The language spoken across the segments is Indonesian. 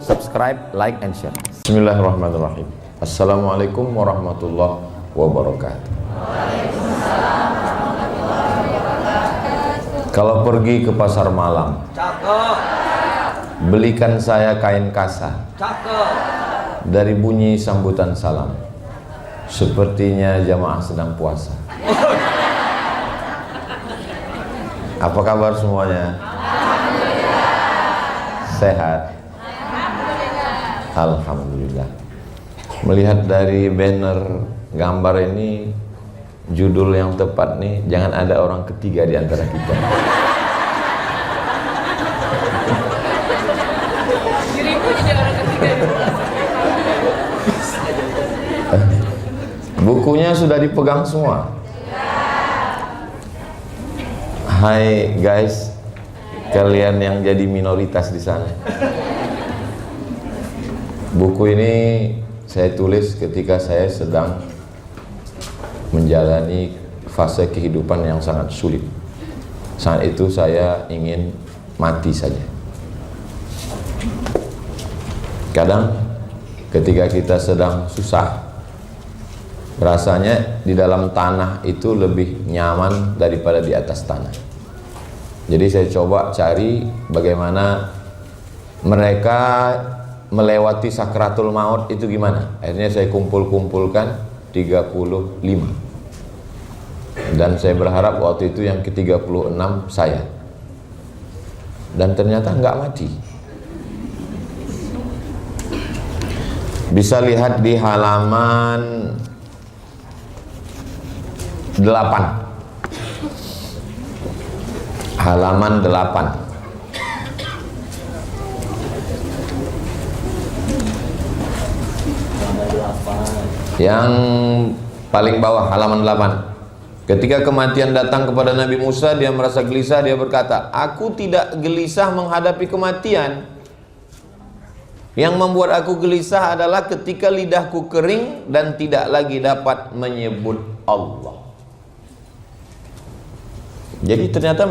subscribe, like, and share. Bismillahirrahmanirrahim. Assalamualaikum warahmatullahi wabarakatuh. Kalau pergi ke pasar malam, belikan saya kain kasa. Dari bunyi sambutan salam, sepertinya jamaah sedang puasa. Apa kabar semuanya? Sehat? Alhamdulillah. Melihat dari banner gambar ini, judul yang tepat nih, jangan ada orang ketiga di antara kita. Bukunya sudah dipegang semua. Hai guys, kalian yang jadi minoritas di sana. Buku ini saya tulis ketika saya sedang menjalani fase kehidupan yang sangat sulit. Saat itu saya ingin mati saja. Kadang ketika kita sedang susah, rasanya di dalam tanah itu lebih nyaman daripada di atas tanah. Jadi saya coba cari bagaimana mereka melewati sakratul maut itu gimana. Akhirnya saya kumpulkan 35. Dan saya berharap waktu itu yang ke-36 saya. Dan ternyata nggak mati. Bisa lihat di halaman 8. Halaman 8. Yang paling bawah, halaman 8. Ketika kematian datang kepada Nabi Musa, dia merasa gelisah, dia berkata, "Aku tidak gelisah menghadapi kematian. Yang membuat aku gelisah adalah ketika lidahku kering dan tidak lagi dapat menyebut Allah." Jadi ternyata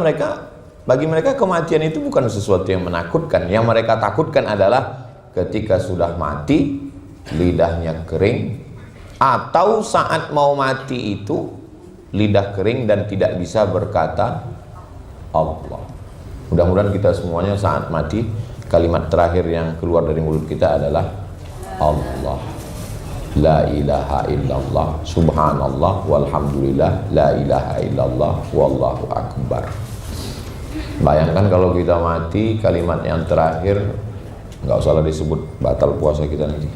bagi mereka kematian itu bukan sesuatu yang menakutkan. Yang mereka takutkan adalah ketika sudah mati, lidahnya kering, atau saat mau mati itu lidah kering dan tidak bisa berkata Allah. Mudah-mudahan kita semuanya saat mati, kalimat terakhir yang keluar dari mulut kita adalah Allah. La ilaha illallah, subhanallah, walhamdulillah, la ilaha illallah, wallahu akbar. Bayangkan kalau kita mati, kalimat yang terakhir nggak usah disebut, batal puasa kita nanti.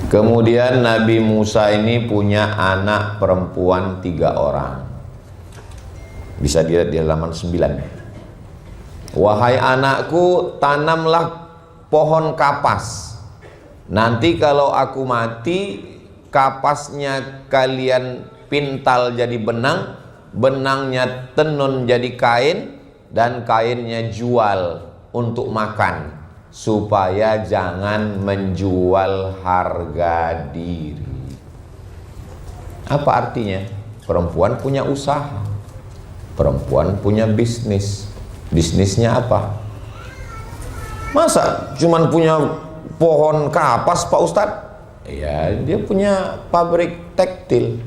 Kemudian Nabi Musa ini punya anak perempuan 3 orang. Bisa dilihat di halaman 9. "Wahai anakku, tanamlah pohon kapas. Nanti kalau aku mati, kapasnya kalian pintal jadi benang, benangnya tenun jadi kain, dan kainnya jual untuk makan, supaya jangan menjual harga diri." Apa artinya? Perempuan punya usaha, perempuan punya bisnis. Bisnisnya apa? Masa cuman punya pohon kapas, Pak Ustadz? Ya, dia punya pabrik tekstil.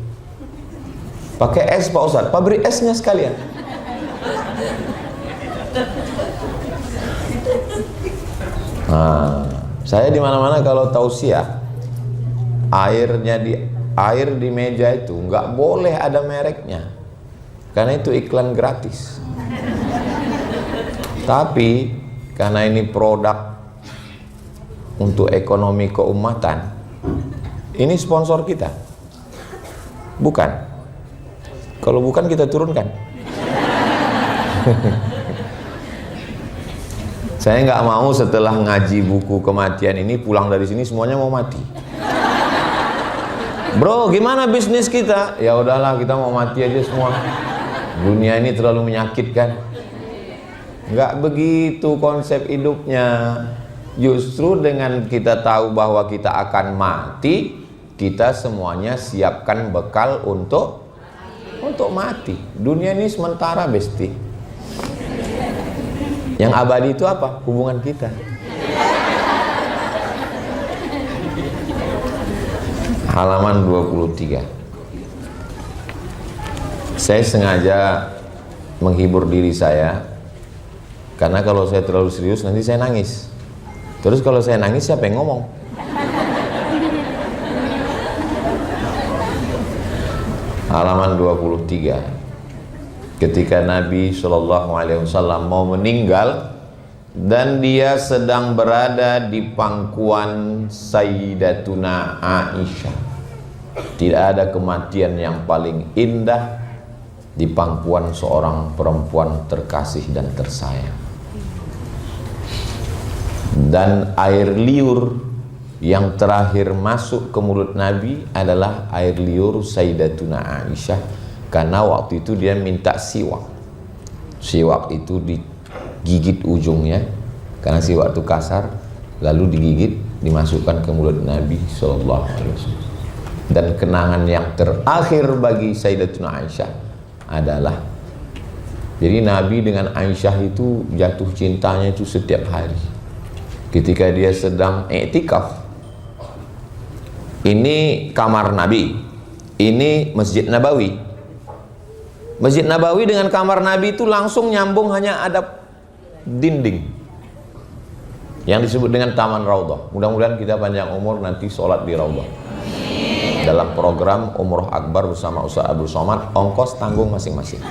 Pakai es, Pak Ustadz, pabrik esnya sekalian. Nah, saya di mana-mana kalau tausiah, air di meja itu nggak boleh ada mereknya, karena itu iklan gratis. Tapi karena ini produk untuk ekonomi keumatan, ini sponsor kita. Bukan. Kalau bukan kita turunkan. Saya nggak mau setelah ngaji buku kematian ini pulang dari sini semuanya mau mati. "Bro, gimana bisnis kita?" Ya udahlah, kita mau mati aja semua. Dunia ini terlalu menyakitkan. Nggak begitu konsep hidupnya. Justru dengan kita tahu bahwa kita akan mati, kita semuanya siapkan bekal untuk mati. Dunia ini sementara, besti. Yang abadi itu apa? Hubungan kita. Halaman 23. Saya sengaja menghibur diri saya, karena kalau saya terlalu serius nanti saya nangis. Terus kalau saya nangis siapa yang ngomong? Halaman 23. Ketika Nabi SAW mau meninggal dan dia sedang berada di pangkuan Sayyidatuna Aisyah. Tidak ada kematian yang paling indah di pangkuan seorang perempuan terkasih dan tersayang. Dan air liur yang terakhir masuk ke mulut Nabi adalah air liur Sayyidatuna Aisyah, karena waktu itu dia minta siwak. Siwak itu digigit ujungnya, karena siwak itu kasar, lalu digigit, dimasukkan ke mulut Nabi SAW. Dan kenangan yang terakhir bagi Sayyidatuna Aisyah adalah, jadi Nabi dengan Aisyah itu jatuh cintanya itu setiap hari. Ketika dia sedang iktikaf, ini kamar Nabi, ini Masjid Nabawi. Masjid Nabawi dengan kamar Nabi itu langsung nyambung, hanya ada dinding yang disebut dengan Taman Raudhah. Mudah-mudahan kita panjang umur nanti sholat di Raudhah. Dalam program Umroh Akbar bersama Ustaz Abdul Somad, ongkos tanggung masing-masing.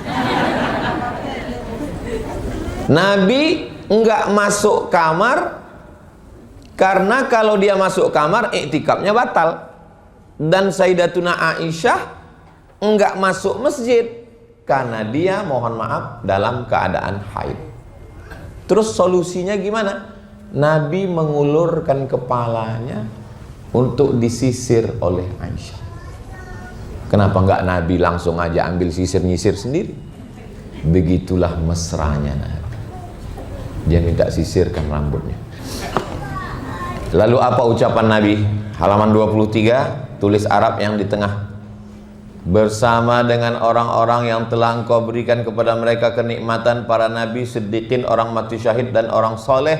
Nabi enggak masuk kamar, karena kalau dia masuk kamar iktikafnya batal. Dan Sayyidatuna Aisyah enggak masuk masjid karena dia, mohon maaf, dalam keadaan haid. Terus solusinya gimana? Nabi mengulurkan kepalanya untuk disisir oleh Aisyah. Kenapa enggak Nabi langsung aja ambil sisir nyisir sendiri? Begitulah mesranya Nabi. Dia minta sisirkan rambutnya. Lalu apa ucapan Nabi? Halaman 23, tulis Arab yang di tengah. Bersama dengan orang-orang yang telah engkau berikan kepada mereka kenikmatan, para nabi, siddiqin, orang mati syahid, dan orang soleh,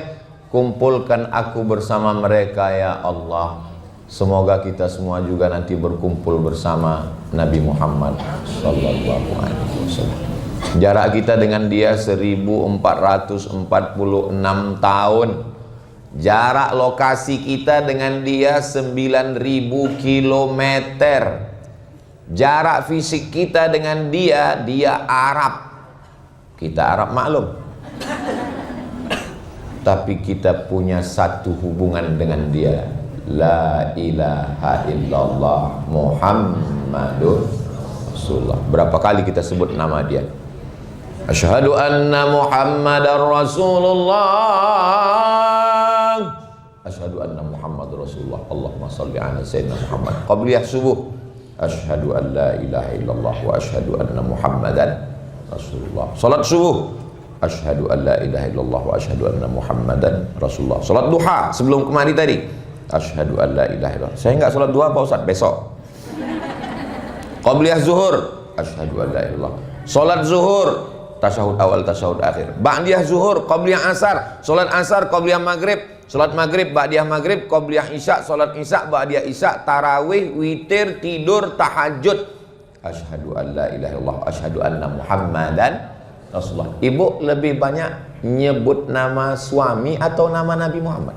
kumpulkan aku bersama mereka ya Allah. Semoga kita semua juga nanti berkumpul bersama Nabi Muhammad sallallahu alaihi wasallam. Jarak kita dengan dia 1446 tahun. Jarak lokasi kita dengan dia 9000 kilometer. Jarak fisik kita dengan dia Arab. Kita Arab maklum. Tapi kita punya satu hubungan dengan dia. La ilaha illallah Muhammadur Rasulullah. Berapa kali kita sebut nama dia? Asyhadu anna Muhammadar Rasulullah. Asyhadu anna Muhammadur Rasulullah. Allahumma shalli ala sayyidina Muhammad. Qabliyah subuh. Asyhadu an la ilaha illallah wa asyhadu anna Muhammadan Rasulullah. Salat subuh. Asyhadu an la ilaha illallah wa asyhadu anna Muhammadan Rasulullah. Salat duha sebelum kemari tadi. Asyhadu an la ilaha illallah. Saya enggak salat duha Pak Ustaz, besok. Qabliyah zuhur. Asyhadu an la ilaha illallah. Salat zuhur, tasyahud awal, tasyahud akhir. Ba'diyah zuhur, qabliyah asar. Salat asar, qabliyah maghrib. Salat maghrib, ba'diyah maghrib, qabliyah isya, salat isya, ba'diyah isya, tarawih, witir, tidur, tahajud. Asyhadu an la ilaha illallah, asyhadu anna Muhammadan Rasulullah. Ibu lebih banyak nyebut nama suami atau nama Nabi Muhammad?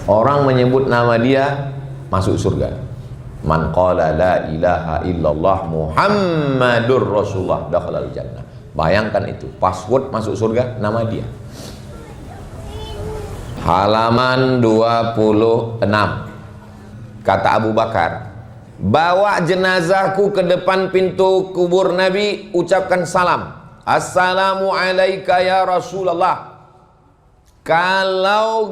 Orang menyebut nama dia masuk surga. Man qala la ilaha illallah Muhammadur Rasulullah dakhalal jannah. Bayangkan itu, password masuk surga nama dia. Halaman 26. Kata Abu Bakar, bawa jenazahku ke depan pintu kubur Nabi, ucapkan salam. Assalamu alaika ya Rasulullah. Kalau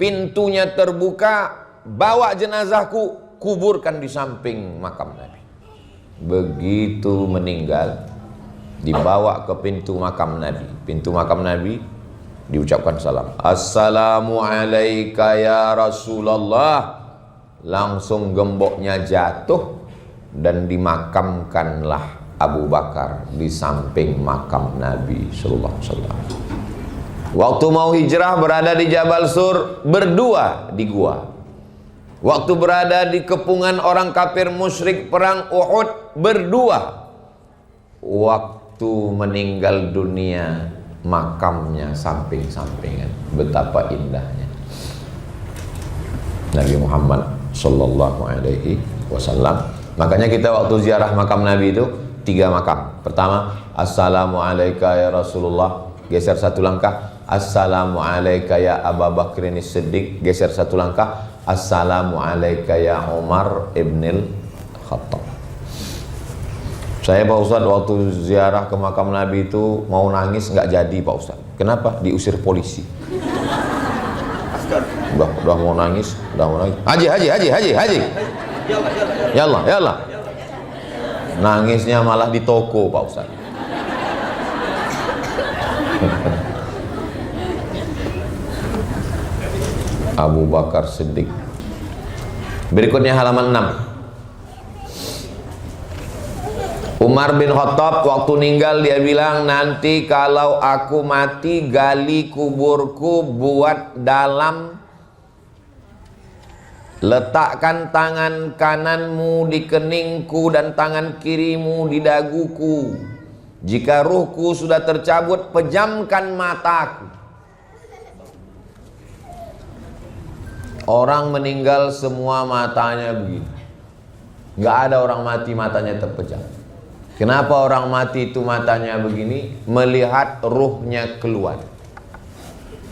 pintunya terbuka, bawa jenazahku, kuburkan di samping makam Nabi. Begitu meninggal, dibawa ke pintu makam Nabi. Pintu makam Nabi diucapkan salam. Assalamu alaika ya Rasulullah. Langsung gemboknya jatuh. dan dimakamkanlah Abu Bakar di samping makam Nabi sallallahu alaihi wasallam. Waktu mau hijrah berada di Jabal Sur, berdua di gua. Waktu berada di kepungan orang kafir musyrik perang Uhud, berdua. Waktu meninggal dunia, makamnya samping-sampingan. Betapa indahnya Nabi Muhammad sallallahu alaihi wasallam. Makanya kita waktu ziarah makam Nabi itu 3 makam. Pertama, assalamualaikum ya Rasulullah, geser 1 langkah. Assalamualaikum ya Abu Bakrin Siddiq, geser 1 langkah. Assalamualaikum ya Umar ibnil Khattab. Saya Pak Ustadz waktu ziarah ke makam Nabi itu mau nangis nggak jadi Pak Ustadz. Kenapa? Diusir polisi. Udah mau nangis, Haji. Yallah. Nangisnya malah di toko Pak Ustadz. Abu Bakar Siddiq. Berikutnya halaman 6. Umar bin Khattab waktu meninggal dia bilang, nanti kalau aku mati gali kuburku buat dalam, letakkan tangan kananmu di keningku dan tangan kirimu di daguku. Jika ruhku sudah tercabut, pejamkan mataku. Orang meninggal semua matanya begini. Nggak ada orang mati matanya terpejam. Kenapa orang mati itu matanya begini? Melihat ruhnya keluar.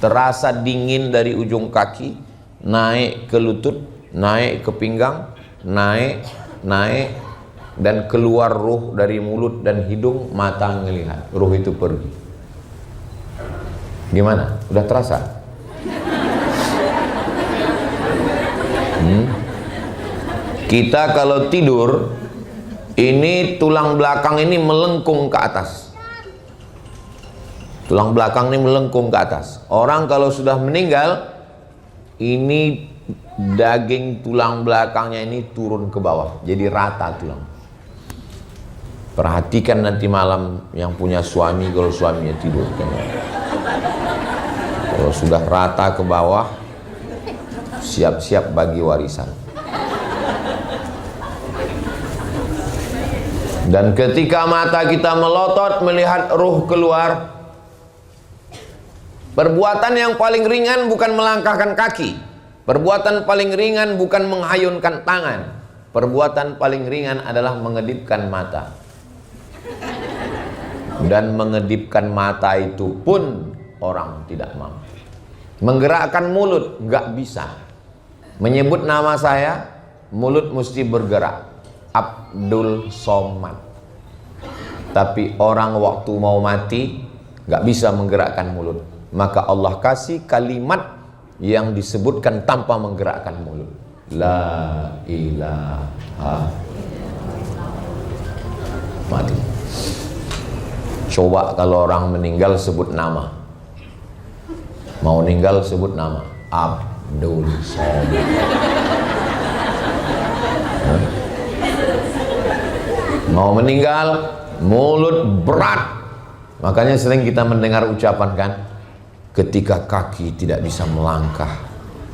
Terasa dingin dari ujung kaki, naik ke lutut, naik ke pinggang, naik, dan keluar ruh dari mulut dan hidung, mata ngelihat. Ruh itu pergi. Gimana? Udah terasa? Kita kalau tidur, ini tulang belakang ini melengkung ke atas. Tulang belakang ini melengkung ke atas. Orang kalau sudah meninggal, ini daging tulang belakangnya ini turun ke bawah, jadi rata tulang. Perhatikan nanti malam yang punya suami, kalau suaminya tidur, kalau sudah rata ke bawah, siap-siap bagi warisan. Dan ketika mata kita melotot melihat ruh keluar, perbuatan yang paling ringan bukan melangkahkan kaki. Perbuatan paling ringan bukan menghayunkan tangan. Perbuatan paling ringan adalah mengedipkan mata. Dan mengedipkan mata itu pun orang tidak mampu. Menggerakkan mulut nggak bisa. Menyebut nama saya, mulut mesti bergerak. Abdul Somad. Tapi orang waktu mau mati nggak bisa menggerakkan mulut. Maka Allah kasih kalimat yang disebutkan tanpa menggerakkan mulut. La ilaha. Mati. Coba kalau orang meninggal sebut nama. Mau meninggal sebut nama. Abdul Somad. Mau meninggal, mulut berat. Makanya sering kita mendengar ucapan kan, ketika kaki tidak bisa melangkah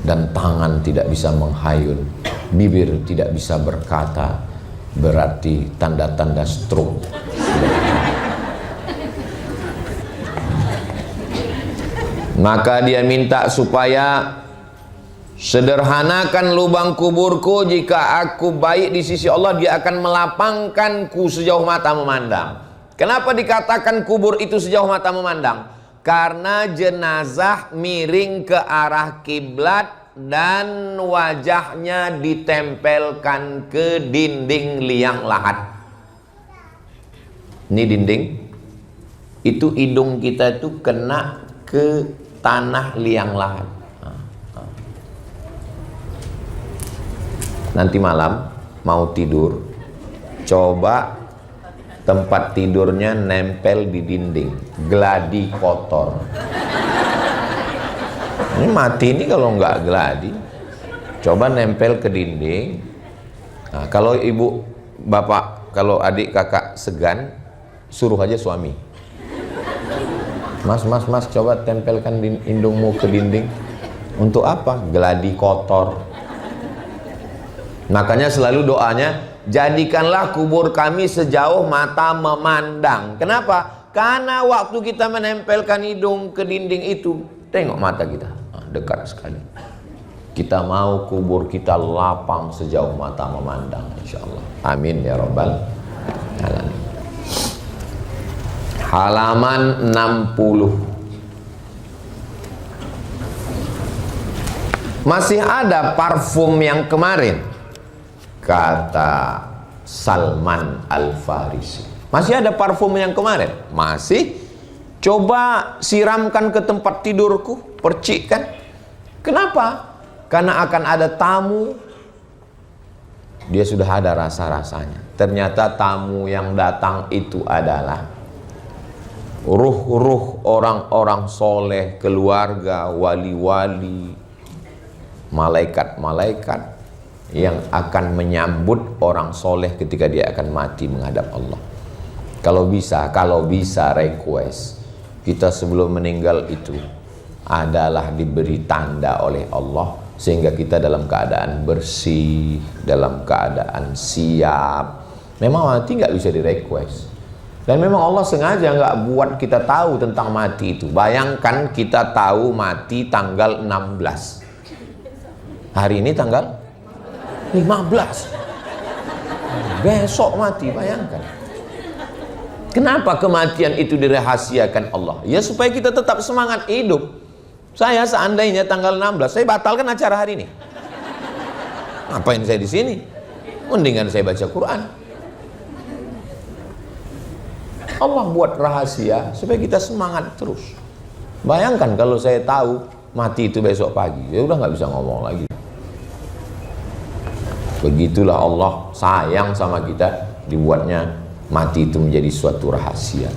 dan tangan tidak bisa menghayun, bibir tidak bisa berkata, berarti tanda-tanda stroke. Maka dia minta supaya sederhanakan lubang kuburku, jika aku baik di sisi Allah, dia akan melapangkanku sejauh mata memandang. Kenapa dikatakan kubur itu sejauh mata memandang? Karena jenazah miring ke arah kiblat dan wajahnya ditempelkan ke dinding liang lahat. Ini dinding, itu hidung kita itu kena ke tanah liang lahat. Nanti malam mau tidur, coba tempat tidurnya nempel di dinding, geladi kotor. Ini mati ini kalau nggak geladi. Coba nempel ke dinding. Nah, kalau ibu bapak, kalau adik kakak segan, suruh aja suami. Mas, coba tempelkan hidungmu ke dinding. Untuk apa? Geladi kotor. Makanya selalu doanya, jadikanlah kubur kami sejauh mata memandang. Kenapa? Karena waktu kita menempelkan hidung ke dinding itu, tengok mata kita, dekat sekali. Kita mau kubur kita lapang sejauh mata memandang, insyaallah. Amin ya rabbal alamin. Halaman 60. Masih ada parfum yang kemarin, kata Salman Al-Farisi. Masih ada parfum yang kemarin? Masih. Coba siramkan ke tempat tidurku, percikkan. Kenapa? Karena akan ada tamu. Dia sudah ada rasa-rasanya. Ternyata tamu yang datang itu adalah ruh-ruh orang-orang soleh, keluarga, wali-wali, malaikat-malaikat yang akan menyambut orang soleh ketika dia akan mati menghadap Allah. Kalau bisa request kita sebelum meninggal itu adalah diberi tanda oleh Allah sehingga kita dalam keadaan bersih, dalam keadaan siap. Memang mati nggak bisa direquest. Dan memang Allah sengaja nggak buat kita tahu tentang mati itu. Bayangkan kita tahu mati tanggal 16. Hari ini tanggal 15. Besok mati, bayangkan. Kenapa kematian itu dirahasiakan Allah? Ya supaya kita tetap semangat hidup. Saya seandainya tanggal 16, saya batalkan acara hari ini. Ngapain saya di sini? Mendingan saya baca Quran. Allah buat rahasia supaya kita semangat terus. Bayangkan kalau saya tahu mati itu besok pagi, ya udah nggak bisa ngomong lagi. Begitulah Allah sayang sama kita, dibuatnya mati itu menjadi suatu rahasia.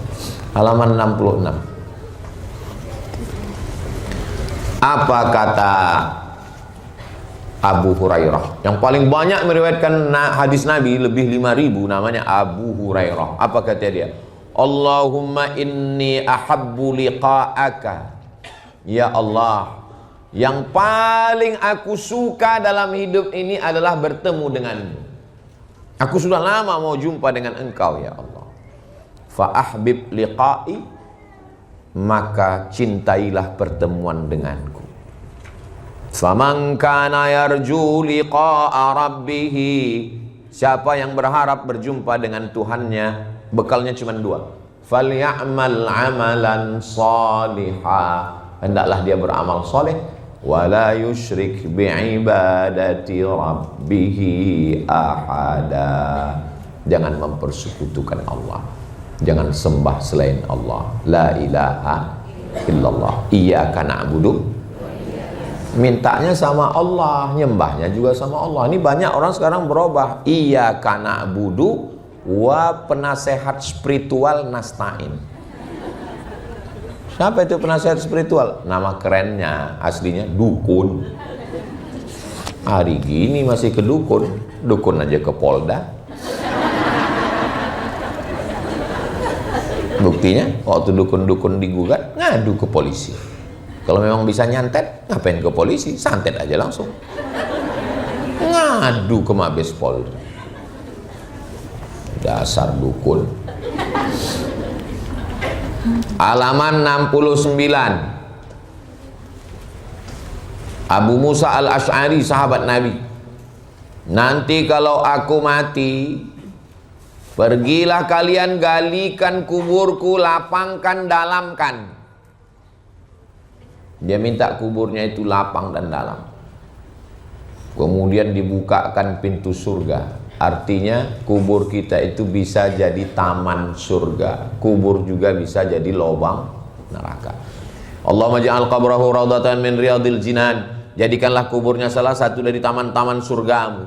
Halaman 66. Apa kata Abu Hurairah yang paling banyak meriwayatkan hadis Nabi, lebih 5.000, namanya Abu Hurairah. Apa kata dia? Allahumma inni ahabbu liqa'aka. Ya Allah, yang paling aku suka dalam hidup ini adalah bertemu denganmu. Aku sudah lama mau jumpa dengan engkau ya Allah. Fa'ahbib liqa'i, maka cintailah pertemuan denganku. Faman kana yarju liqa'a rabbih, siapa yang berharap berjumpa dengan Tuhannya, bekalnya cuma 2. Falyamal amalan salihah, hendaklah dia beramal soleh. Wala yusyrik bi'ibadati rabbih ahada, jangan mempersekutukan Allah, jangan sembah selain Allah. La ilaha illallah. Iyyaka na'budu, mintanya sama Allah, nyembahnya juga sama Allah. Ini banyak orang sekarang berubah. Iyyaka na'budu wa penasehat spiritual nasta'in. Siapa itu penasehat spiritual? Nama kerennya, aslinya dukun. Hari gini masih ke dukun. Dukun aja ke Polda. Buktinya waktu dukun-dukun digugat, ngadu ke polisi. Kalau memang bisa nyantet, ngapain ke polisi? Santet aja langsung. Ngadu ke Mabes Polri. Dasar dukun. Halaman 69. Abu Musa Al-Asy'ari, sahabat Nabi. Nanti kalau aku mati, pergilah kalian galikan kuburku, lapangkan, dalamkan. Dia minta kuburnya itu lapang dan dalam. Kemudian dibukakan pintu surga. Artinya kubur kita itu bisa jadi taman surga. Kubur juga bisa jadi lubang neraka. Allahumma ja'al qabrahu raudhatan min riyadil jinan. Jadikanlah kuburnya salah satu dari taman-taman surgamu.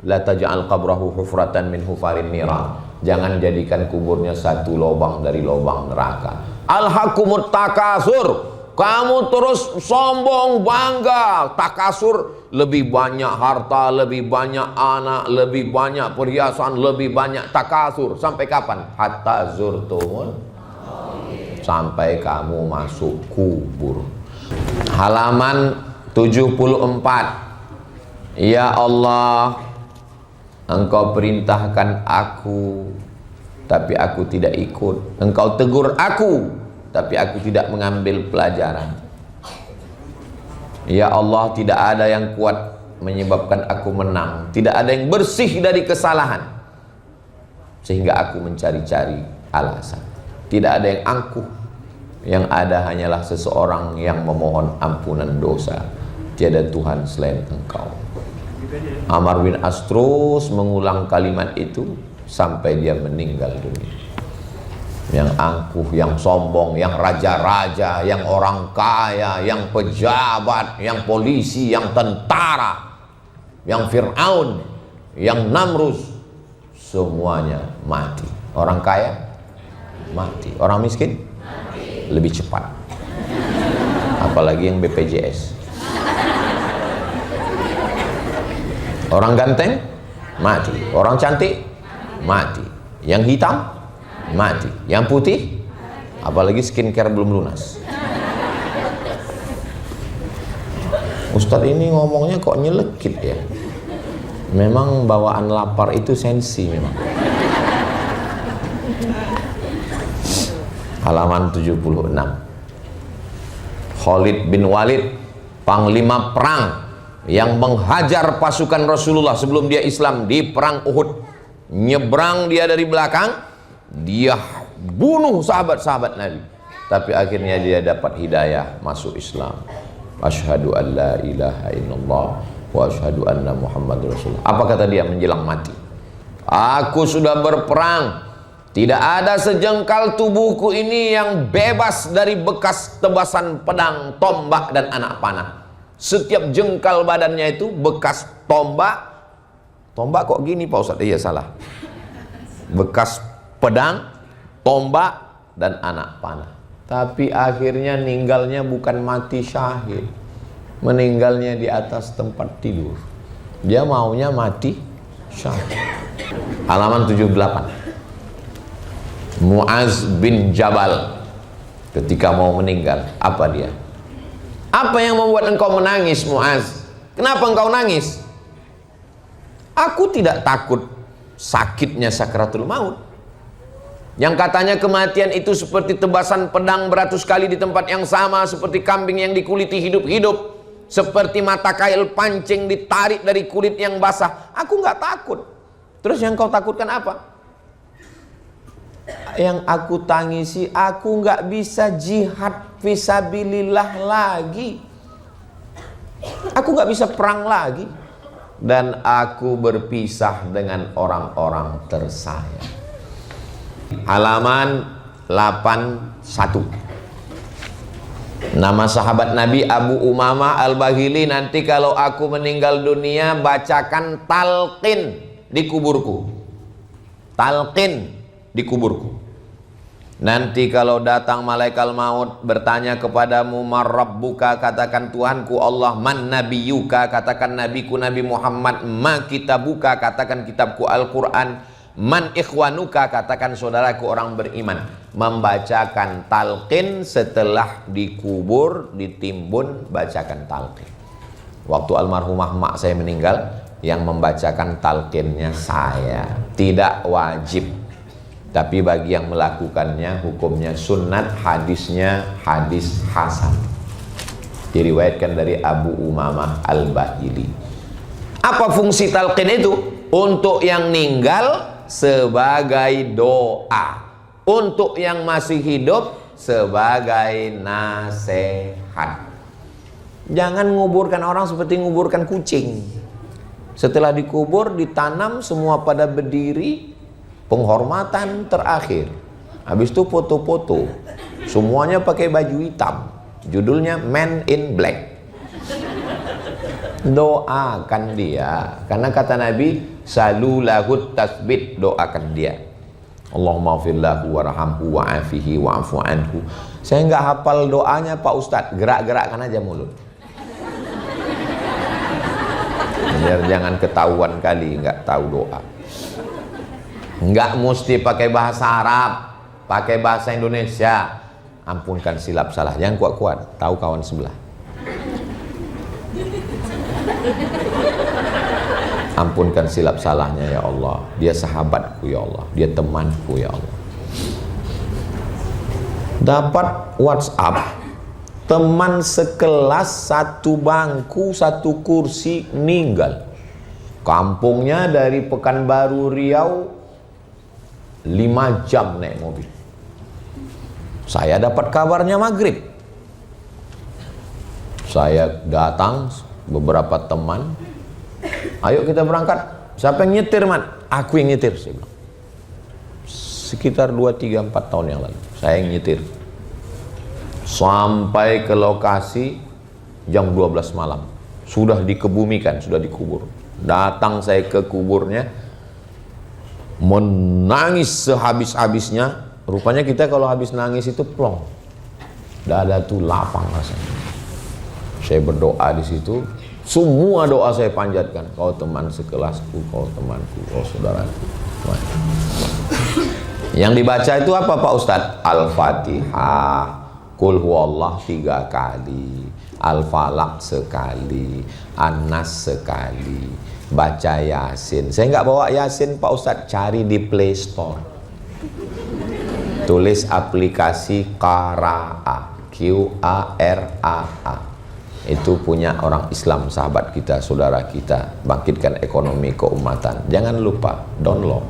La taj'al qabrahu hufratan min hufarin niran. Jangan jadikan kuburnya satu lubang dari lubang neraka. Alhaqumut takasur. Kamu terus sombong, bangga, takasur, lebih banyak harta, lebih banyak anak, lebih banyak perhiasan, lebih banyak takasur. Sampai kapan? Hatta zurtumul, sampai kamu masuk kubur. Halaman 74. Ya Allah, Engkau perintahkan aku, tapi aku tidak ikut. Engkau tegur aku, tapi aku tidak mengambil pelajaran. Ya Allah, tidak ada yang kuat menyebabkan aku menang. Tidak ada yang bersih dari kesalahan, sehingga aku mencari-cari alasan. Tidak ada yang angkuh. Yang ada hanyalah seseorang yang memohon ampunan dosa. Tiada Tuhan selain Engkau. Amr bin As terus mengulang kalimat itu sampai dia meninggal dunia. Yang angkuh, yang sombong, yang raja-raja, yang orang kaya, yang pejabat, yang polisi, yang tentara, yang Fir'aun, yang Namrus, semuanya mati. Orang kaya mati, orang miskin mati. Lebih cepat. Apalagi yang BPJS. Orang ganteng mati, orang cantik mati, yang hitam mati, yang putih, apalagi skincare belum lunas. Ustadz ini ngomongnya kok nyelekit ya. Memang bawaan lapar itu sensi memang. Halaman 76. Khalid bin Walid, panglima perang yang menghajar pasukan Rasulullah sebelum dia Islam di perang Uhud. Nyebrang dia dari belakang, dia bunuh sahabat-sahabat Nabi, tapi akhirnya dia dapat hidayah masuk Islam. Asyhadu an la ilaha illallah wa asyhadu anna Muhammadur Rasulullah. Apa kata dia menjelang mati? Aku sudah berperang, tidak ada sejengkal tubuhku ini yang bebas dari bekas tebasan pedang, tombak dan anak panah. Setiap jengkal badannya itu bekas tombak. Tombak kok gini Pak Ustadz? Iya salah. Bekas pedang, tombak dan anak panah. Tapi akhirnya meninggalnya bukan mati syahid. Meninggalnya di atas tempat tidur. Dia maunya mati syahid. Halaman 78. Muaz bin Jabal ketika mau meninggal, apa dia? Apa yang membuat engkau menangis, Muaz? Kenapa engkau nangis? Aku tidak takut sakitnya sakaratul maut. Yang katanya kematian itu seperti tebasan pedang beratus kali di tempat yang sama, seperti kambing yang dikuliti hidup-hidup, seperti mata kail pancing ditarik dari kulit yang basah. Aku nggak takut. Terus yang kau takutkan apa? Yang aku tangisi, aku nggak bisa jihad fisabilillah lagi. Aku nggak bisa perang lagi. Dan aku berpisah dengan orang-orang tersayang. Halaman 81. Nama sahabat Nabi Abu Umamah Al-Bahili. Nanti kalau aku meninggal dunia, bacakan talqin di kuburku. Talqin di kuburku. Nanti kalau datang malaikat maut bertanya kepadamu, man rabbuka, katakan Tuhanku Allah. Man nabiyuka, katakan nabiku Nabi Muhammad. Ma kitabuka, katakan kitabku Al-Quran. Man ikhwanuka, katakan saudaraku orang beriman. Membacakan talqin setelah dikubur, ditimbun, bacakan talqin. Waktu almarhumah mak saya meninggal, yang membacakan talqinnya saya. Tidak wajib, tapi bagi yang melakukannya hukumnya sunnat, hadisnya hadis hasan. Diriwayatkan dari Abu Umamah Al-Bahili. Apa fungsi talqin itu? Untuk yang meninggal sebagai doa, untuk yang masih hidup sebagai nasihat. Jangan nguburkan orang seperti nguburkan kucing. Setelah dikubur ditanam semua pada berdiri, penghormatan terakhir. Habis itu foto-foto, semuanya pakai baju hitam, judulnya Man in Black. Doakan dia, karena kata Nabi, salulahut tasbit, doakan dia. Allahumma firlahu warhamhu wa'afihi wa'afu anhu. Saya nggak hafal doanya Pak Ustadz, gerak-gerakkan aja mulut. Biar jangan ketahuan kali nggak tahu doa. Nggak mesti pakai bahasa Arab, pakai bahasa Indonesia. Ampunkan silap salah, jangan kuat-kuat, tahu kawan sebelah. Ampunkan silap salahnya ya Allah, dia sahabatku ya Allah, dia temanku ya Allah. Dapat WhatsApp, teman sekelas satu bangku satu kursi meninggal. Kampungnya dari Pekanbaru Riau 5 jam naik mobil. Saya dapat kabarnya maghrib. Saya datang, beberapa teman, ayo kita berangkat. Siapa yang nyetir, Man? Aku yang nyetir, saya bilang. Sekitar 2, 3, 4 tahun yang lalu saya yang nyetir. Sampai ke lokasi jam 12 malam. Sudah dikebumikan, sudah dikubur. Datang saya ke kuburnya, menangis sehabis-habisnya. Rupanya kita kalau habis nangis itu plong, dada tuh lapang rasanya. Saya berdoa di situ, semua doa saya panjatkan. Kau teman sekelasku, kau temanku, kau saudaraku. Yang dibaca itu apa Pak Ustadz? Al-Fatihah, Qul huwallah 3 kali, Al-Falaq sekali, An-Nas sekali, baca Yasin. Saya nggak bawa Yasin Pak Ustadz, cari di Play Store. Tulis aplikasi Qara'a, Q-A-R-A-A. Itu punya orang Islam, sahabat kita, saudara kita. Bangkitkan ekonomi keumatan. Jangan lupa download.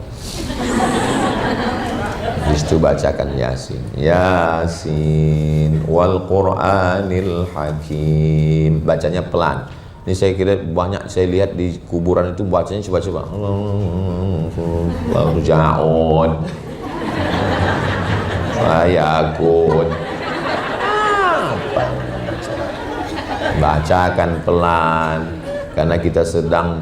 Di situ bacakan Yasin. Yasin wal Qur'anil Hakim. Bacanya pelan. Ini saya kira banyak saya lihat di kuburan itu bacanya coba-coba. Lalu ja'un. Ayakun. Bacakan pelan, karena kita sedang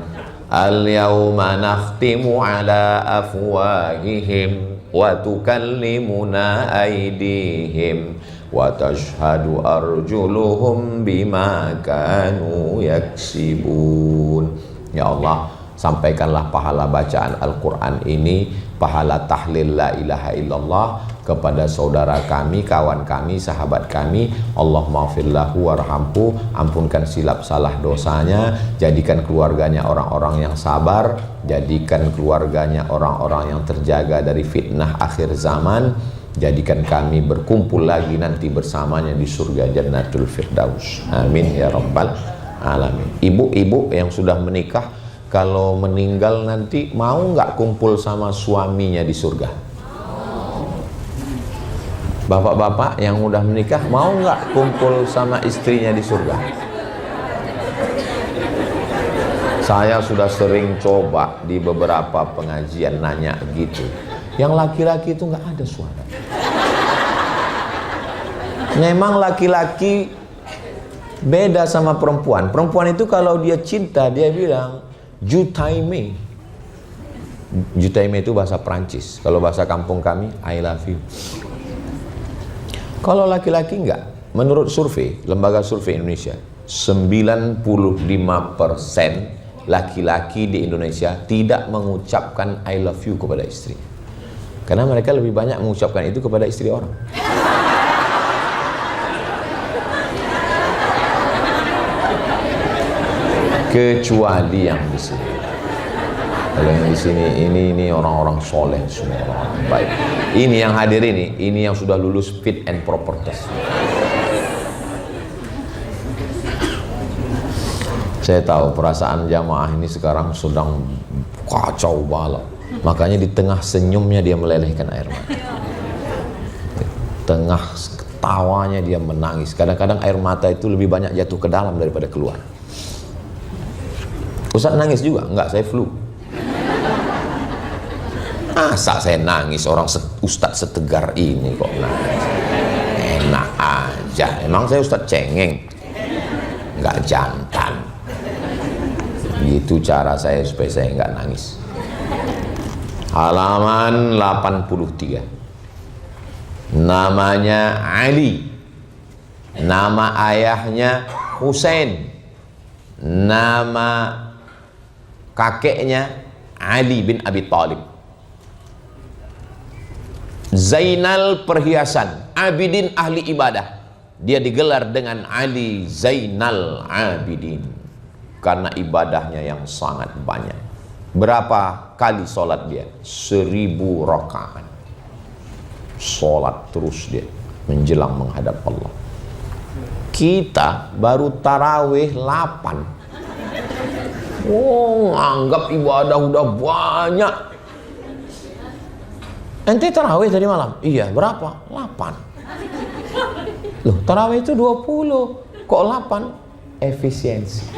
al-yawma nakhtimu ala afwahihim wa tukallimuna aydihim wa tashhadu arjuluhum bima kanu yaksibun. Ya Allah, sampaikanlah pahala bacaan Al-Quran ini, pahala tahlil la ilaha illallah kepada saudara kami, kawan kami, sahabat kami. Allahumma firlahu warhamhu, ampunkan silap salah dosanya, jadikan keluarganya orang-orang yang sabar, jadikan keluarganya orang-orang yang terjaga dari fitnah akhir zaman, jadikan kami berkumpul lagi nanti bersamanya di surga Jannatul Firdaus. Amin ya rabbal alamin. Ibu-ibu yang sudah menikah, kalau meninggal nanti mau nggak kumpul sama suaminya di surga? Bapak-bapak yang udah menikah mau nggak kumpul sama istrinya di surga? Saya sudah sering coba di beberapa pengajian nanya gitu. Yang laki-laki itu nggak ada suara. Memang laki-laki beda sama perempuan. Perempuan itu kalau dia cinta dia bilang Jutaime. Jutaime itu bahasa Prancis. Kalau bahasa kampung kami I love you. Kalau laki-laki enggak, menurut survei, lembaga survei Indonesia, 95% laki-laki di Indonesia tidak mengucapkan I love you kepada istri. Karena mereka lebih banyak mengucapkan itu kepada istri orang. Kecuali yang di sini. Kalau yang di sini ini orang-orang soleh semua, orang baik. Ini yang hadir ini yang sudah lulus fit and proper test. Saya tahu perasaan jamaah ini sekarang sedang kacau balau. Makanya di tengah senyumnya dia melelehkan air mata. Tengah tawanya dia menangis. Kadang-kadang air mata itu lebih banyak jatuh ke dalam daripada keluar. Ustaz nangis juga? Enggak, saya flu. Masa saya nangis, orang ustaz setegar ini kok nangis? Enak aja, emang saya ustaz cengeng? Enggak jantan. Gitu cara saya supaya saya enggak nangis. halaman 83. Namanya Ali, nama ayahnya Husain, nama kakeknya Ali bin Abi Thalib. Zainal perhiasan, Abidin ahli ibadah. Dia digelar dengan Ali Zainal Abidin karena ibadahnya yang sangat banyak. Berapa kali sholat dia? 1000 rakaat. Sholat terus dia menjelang menghadap Allah. Kita baru tarawih 8. Oh, anggap ibadah udah banyak. Ente tarawih tadi malam? Iya, berapa? 8. Loh, tarawih itu 20. Kok 8? Efisiensi.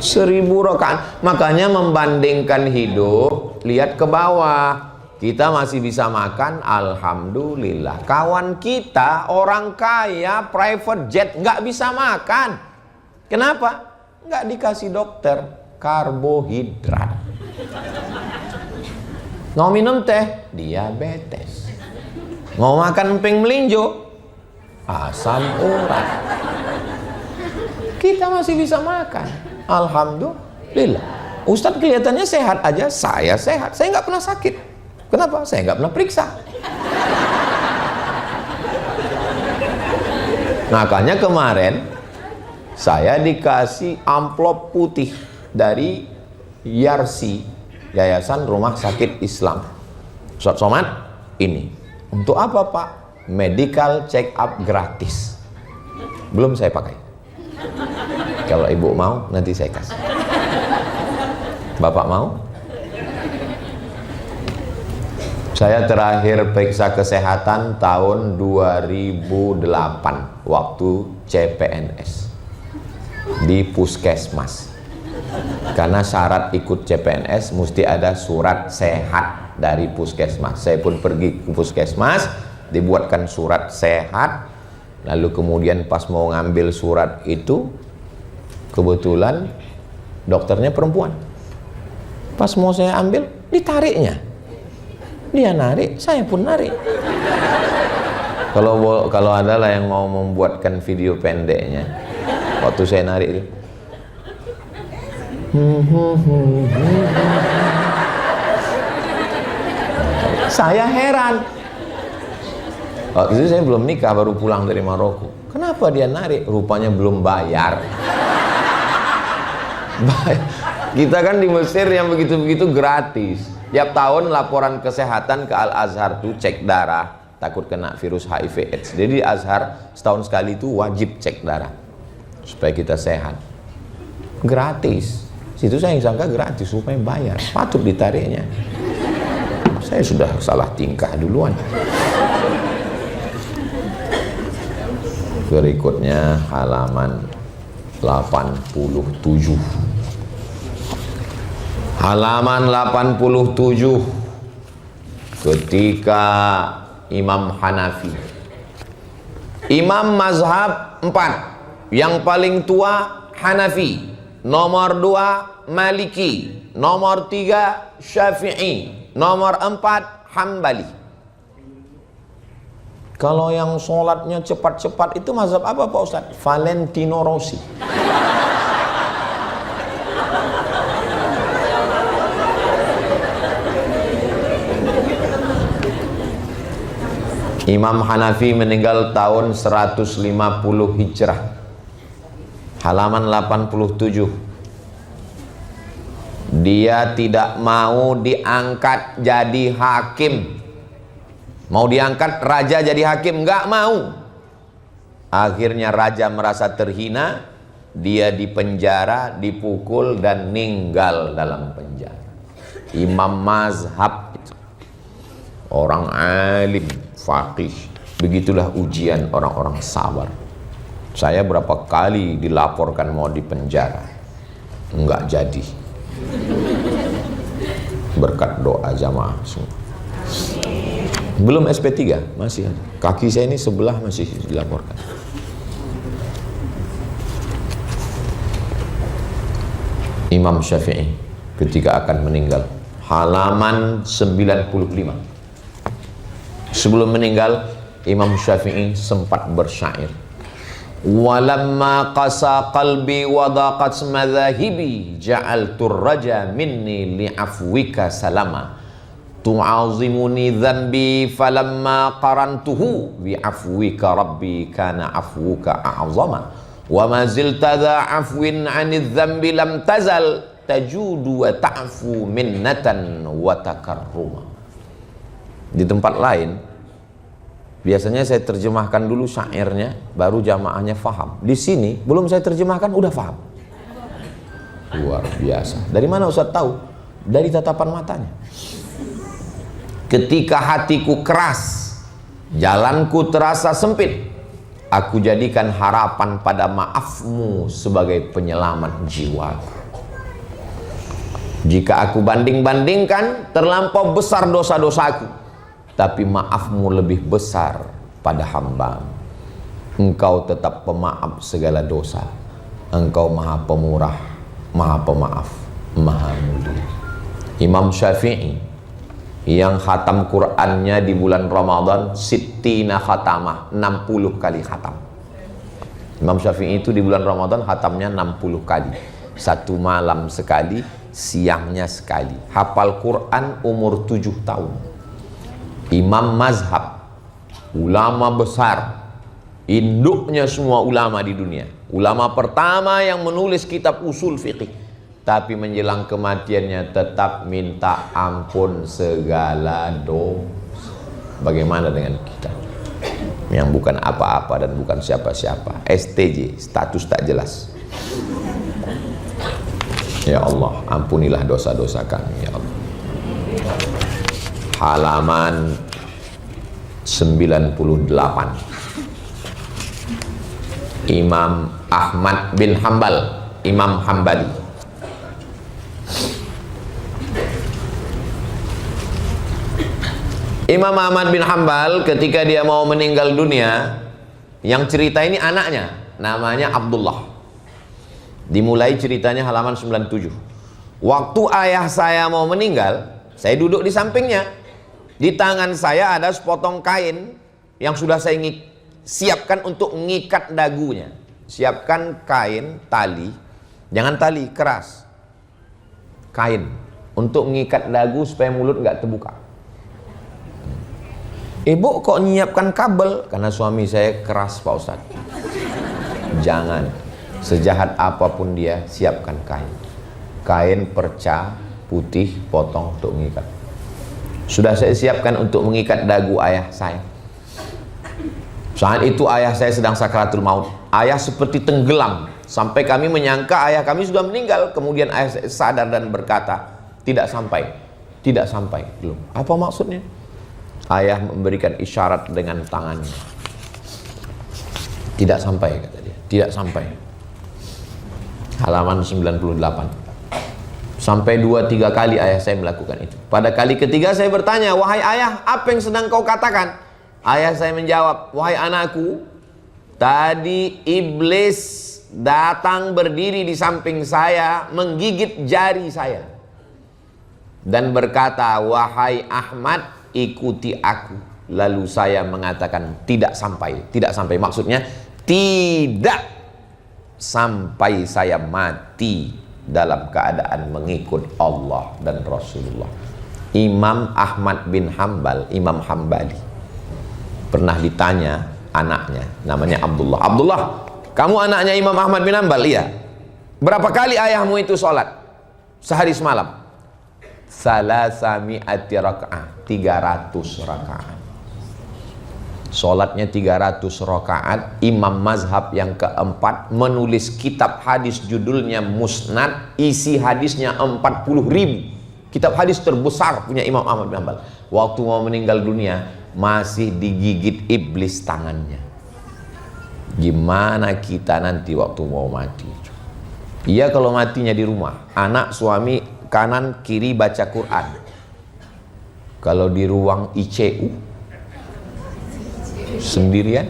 1000 rakaat. Makanya membandingkan hidup, lihat ke bawah. Kita masih bisa makan, alhamdulillah. Kawan kita orang kaya private jet nggak bisa makan. Kenapa? Nggak dikasih dokter, karbohidrat. Mau minum teh, diabetes. Mau makan emping melinjo, asam urat. Kita masih bisa makan, alhamdulillah. Ustadz kelihatannya sehat aja, saya sehat. Saya nggak pernah sakit. Kenapa? Saya nggak pernah periksa. Makanya kemarin saya dikasih amplop putih dari Yarsi, Yayasan Rumah Sakit Islam. Ustadz Somad, ini untuk apa Pak? Medical check up gratis. Belum saya pakai. Kalau ibu mau nanti saya kasih. Bapak mau? Saya terakhir periksa kesehatan tahun 2008 waktu CPNS di puskesmas. Karena syarat ikut CPNS mesti ada surat sehat dari puskesmas. Saya pun pergi ke puskesmas, dibuatkan surat sehat. Lalu kemudian pas mau ngambil surat itu, kebetulan dokternya perempuan. Pas mau saya ambil, ditariknya. Dia narik, saya pun narik. Kalau ada lah yang mau membuatkan video pendeknya, waktu saya narik itu, saya heran. Waktu itu saya belum nikah, baru pulang dari Maroko. Kenapa dia narik? Rupanya belum bayar. Kita kan di Mesir yang begitu-begitu gratis. Tiap tahun laporan kesehatan ke Al-Azhar tuh cek darah, takut kena virus HIV AIDS. Jadi di Azhar setahun sekali itu wajib cek darah supaya kita sehat. Gratis. Situ saya sangka gratis, supaya bayar. Patut ditariknya. Saya sudah salah tingkah duluan. Berikutnya halaman 87. Halaman 87. Ketika Imam Hanafi, Imam mazhab 4, yang paling tua Hanafi, nomor 2 Maliki, nomor 3 Syafi'i, nomor 4 Hambali. Kalau yang sholatnya cepat-cepat itu mazhab apa Pak Ustadz? Valentino Rossi. Imam Hanafi meninggal tahun 150 Hijrah. Halaman 87. Dia tidak mau diangkat jadi hakim. Mau diangkat raja jadi hakim, nggak mau. Akhirnya raja merasa terhina, dia dipenjara, dipukul dan meninggal dalam penjara. Imam mazhab itu orang alim, faqih. Begitulah ujian orang-orang sabar. Saya berapa kali dilaporkan mau dipenjara, enggak jadi. Berkat doa jamaah semua. Belum SP3, masih ada. Kaki saya ini sebelah masih dilaporkan. Imam Syafi'i ketika akan meninggal, halaman 95. Sebelum meninggal, Imam Syafi'i sempat bersyair, walamma qasa qalbi wa daqat madhahibi ja'altu raja minni li'afwika salama tu'azimuni dhanbi falamma qarantuhu bi'afwika rabbi kana afwuka a'zama wa ma zilta dha afwin 'anidh dhanbi lam tazal tajudu wa ta'fu minnatan wa takarruma. Di tempat lain biasanya saya terjemahkan dulu syairnya, baru jamaahnya faham. Di sini belum saya terjemahkan udah faham. Luar biasa. Dari mana Ustaz tahu? Dari tatapan matanya. Ketika hatiku keras, jalanku terasa sempit, aku jadikan harapan pada maafmu sebagai penyelamat jiwa. Jika aku banding-bandingkan, terlampau besar dosa-dosaku, tapi maafmu lebih besar pada hamba. Engkau tetap pemaaf segala dosa. Engkau maha pemurah, maha pemaaf, maha mulia. Imam Syafi'i yang khatam Qur'annya di bulan Ramadan sittina khatamah, 60 kali khatam. Imam Syafi'i itu di bulan Ramadan khatamnya 60 kali. Satu malam sekali, siangnya sekali. Hafal Qur'an umur 7 tahun. Imam mazhab, ulama besar, induknya semua ulama di dunia. Ulama pertama yang menulis kitab usul fiqih. Tapi menjelang kematiannya tetap minta ampun segala dosa. Bagaimana dengan kita yang bukan apa-apa dan bukan siapa-siapa? STJ, status tak jelas. Ya Allah, ampunilah dosa-dosa kami, ya Allah. Halaman 98. Imam Ahmad bin Hambal, Imam Hambali. Imam Ahmad bin Hambal ketika dia mau meninggal dunia, yang cerita ini anaknya, namanya Abdullah. Dimulai ceritanya halaman 97. Waktu ayah saya mau meninggal, saya duduk di sampingnya. Di tangan saya ada sepotong kain yang sudah saya siapkan untuk mengikat dagunya. Siapkan kain, tali, jangan tali keras, kain untuk mengikat dagu supaya mulut nggak terbuka. Ibu kok nyiapkan kabel? Karena suami saya keras Pak Ustadz. Jangan, sejahat apapun dia, siapkan kain. Kain perca putih potong untuk mengikat. Sudah saya siapkan untuk mengikat dagu ayah saya. Saat itu ayah saya sedang sakaratul maut. Ayah seperti tenggelam sampai kami menyangka ayah kami sudah meninggal. Kemudian ayah saya sadar dan berkata, tidak sampai, tidak sampai, belum. Apa maksudnya? Ayah memberikan isyarat dengan tangannya. Tidak sampai, kata dia. Tidak sampai. Halaman 98. Sampai 2-3 kali ayah saya melakukan itu. Pada kali ketiga saya bertanya, wahai ayah, apa yang sedang kau katakan? Ayah saya menjawab, wahai anakku, tadi iblis datang berdiri di samping saya, menggigit jari saya, dan berkata, wahai Ahmad, ikuti aku. Lalu saya mengatakan tidak sampai, tidak sampai. Maksudnya tidak sampai saya mati dalam keadaan mengikut Allah dan Rasulullah. Imam Ahmad bin Hambal, Imam Hambali, pernah ditanya anaknya, namanya Abdullah. Abdullah, kamu anaknya Imam Ahmad bin Hambal? Iya. Berapa kali ayahmu itu sholat sehari semalam? Salasami'ati raka'ah, 300 rakaat. Sholatnya 300 rakaat. Imam mazhab yang keempat menulis kitab hadis judulnya Musnad, isi hadisnya 40.000. Kitab hadis terbesar punya Imam Ahmad bin Hambal. Waktu mau meninggal dunia masih digigit iblis tangannya. Gimana kita nanti waktu mau mati? Iya, kalau matinya di rumah, anak suami kanan kiri baca Quran. Kalau di ruang ICU sendirian,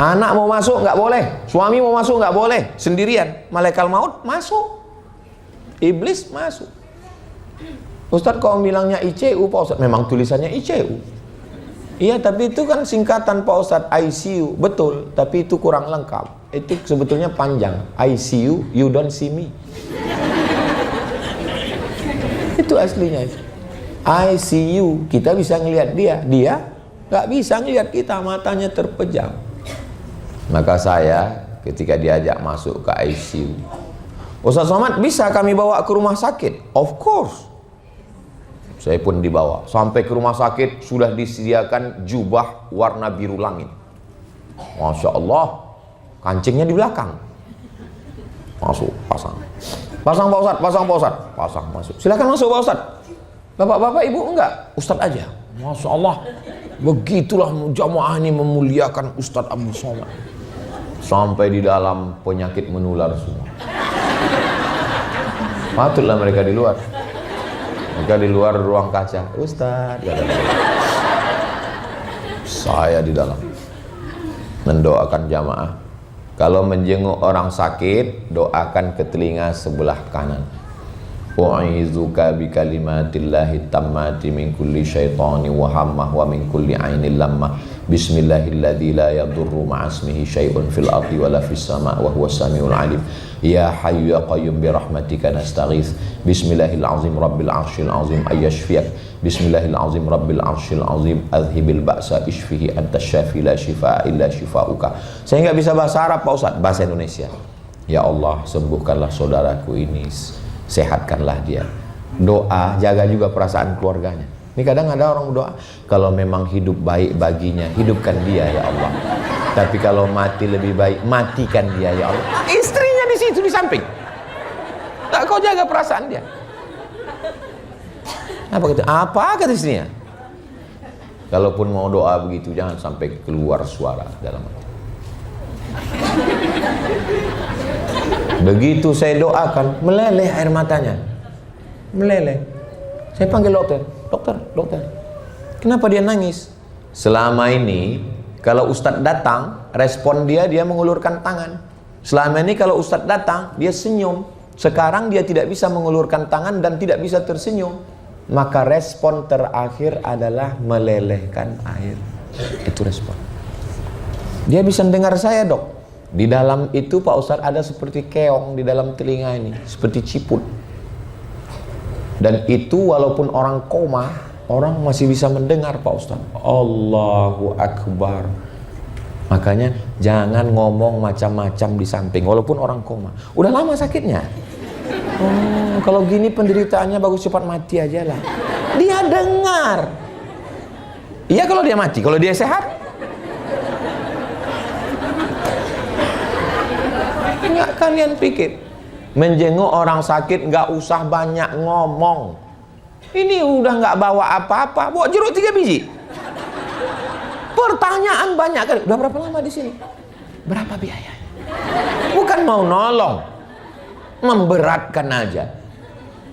Anak mau masuk nggak boleh, suami mau masuk nggak boleh, sendirian. Malaikat maut masuk, iblis masuk. Ustadz kok bilangnya ICU Pak Ustadz? Memang tulisannya ICU. Iya, tapi itu kan singkatan Pak Ustadz, ICU. Betul, tapi itu kurang lengkap. Itu sebetulnya panjang. ICU, you don't see me. Itu aslinya. ICU, kita bisa ngelihat dia. Dia nggak bisa ngelihat kita, matanya terpejam. Maka saya ketika diajak masuk ke ICU, Ustaz Somad, bisa kami bawa ke rumah sakit? Of course. Saya pun dibawa sampai ke rumah sakit, sudah disediakan jubah warna biru langit. Masya Allah, kancingnya di belakang. Masuk, pasang. Pasang Pak Ustaz, pasang Pak Ustaz. Pasang, masuk. Silakan masuk Pak Ustaz. Bapak-bapak, ibu enggak? Ustaz aja. Masya Allah, begitulah jamaah ini memuliakan Ustaz Abdul Somad. Sampai di dalam penyakit menular semua. Patutlah mereka di luar. Mereka di luar ruang kaca. Ustaz, saya di dalam mendoakan jamaah. Kalau menjenguk orang sakit, doakan ke telinga sebelah kanan. U'izuka bi kalimatillahi tammati min kulli syaitani wa hammah wa min kulli ainil lammah. Bismillahilladzi la yadurru ma'asmihi syai'un fil ardi wa la fis sama' wa huwas samiul alim. Ya hayyu ya qayyum bi rahmatika nastaghits. Bismillahil azim rabbil arsyil azim ayyashfiyak. Bismillahil azim rabbil arsyil azim adhibil ba'sa ishfihi anta syafi la shifaa illa shifauka. Saya enggak bisa bahasa Arab Pak Ustaz, bahasa Indonesia. Ya Allah, sembuhkanlah saudaraku ini, sehatkanlah dia. Doa, jaga juga perasaan keluarganya. Ini kadang ada orang berdoa, kalau memang hidup baik baginya, hidupkan dia ya Allah. Tapi kalau mati lebih baik, matikan dia ya Allah. Istrinya di situ di samping. Tak kau jaga perasaan dia. Apa kata istrinya? Kalaupun mau doa begitu, jangan sampai keluar suara dalam hati. Begitu saya doakan, meleleh air matanya. Meleleh. Saya panggil dokter. Dokter, kenapa dia nangis? Selama ini kalau Ustadz datang, respon dia mengulurkan tangan. Selama ini kalau Ustadz datang, dia senyum. Sekarang dia tidak bisa mengulurkan tangan dan tidak bisa tersenyum. Maka respon terakhir adalah melelehkan air. Itu respon. Dia bisa mendengar saya, Dok. Di dalam itu Pak Ustadz ada seperti keong di dalam telinga ini, seperti ciput. Dan itu walaupun orang koma, orang masih bisa mendengar Pak Ustadz. Allahu Akbar. Makanya jangan ngomong macam-macam di samping, walaupun orang koma. Udah lama sakitnya. Kalau gini penderitaannya bagus cepat mati aja lah. Dia dengar. Iya kalau dia mati, kalau dia sehat. Enggak, kalian pikir menjenguk orang sakit nggak usah banyak ngomong. Ini udah nggak bawa apa-apa, bawa jeruk 3 biji. Pertanyaan banyak kali. Udah berapa lama di sini? Berapa biaya? Bukan mau nolong, memberatkan aja.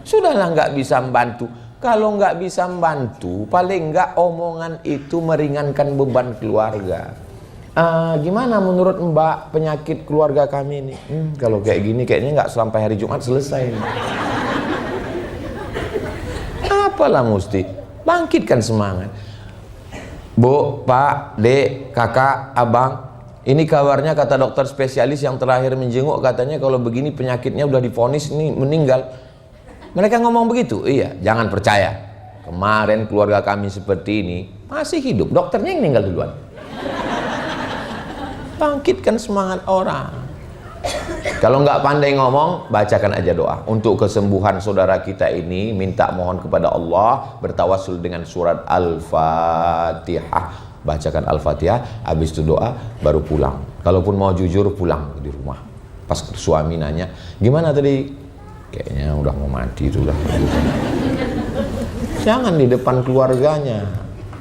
Sudahlah nggak bisa membantu. Kalau nggak bisa membantu, paling nggak omongan itu meringankan beban keluarga. Gimana menurut Mbak penyakit keluarga kami ini? Kalau kayak gini kayaknya nggak sampai hari Jumat selesai ini. Apalah mesti bangkitkan semangat. Bu, Pak, Dek, Kakak, Abang, ini kabarnya kata dokter spesialis yang terakhir menjenguk, katanya kalau begini penyakitnya udah divonis ini meninggal. Mereka ngomong begitu. Iya, jangan percaya. Kemarin keluarga kami seperti ini masih hidup, dokternya yang meninggal duluan. Bangkitkan semangat orang. Kalau nggak pandai ngomong, bacakan aja doa untuk kesembuhan saudara kita ini. Minta mohon kepada Allah, bertawassul dengan surat Al-Fatihah. Bacakan Al-Fatihah, habis itu doa, baru pulang. Kalaupun mau jujur, pulang di rumah. Pas suami nanya, gimana tadi? Kayaknya udah mau mati itu lah. Jangan di depan keluarganya,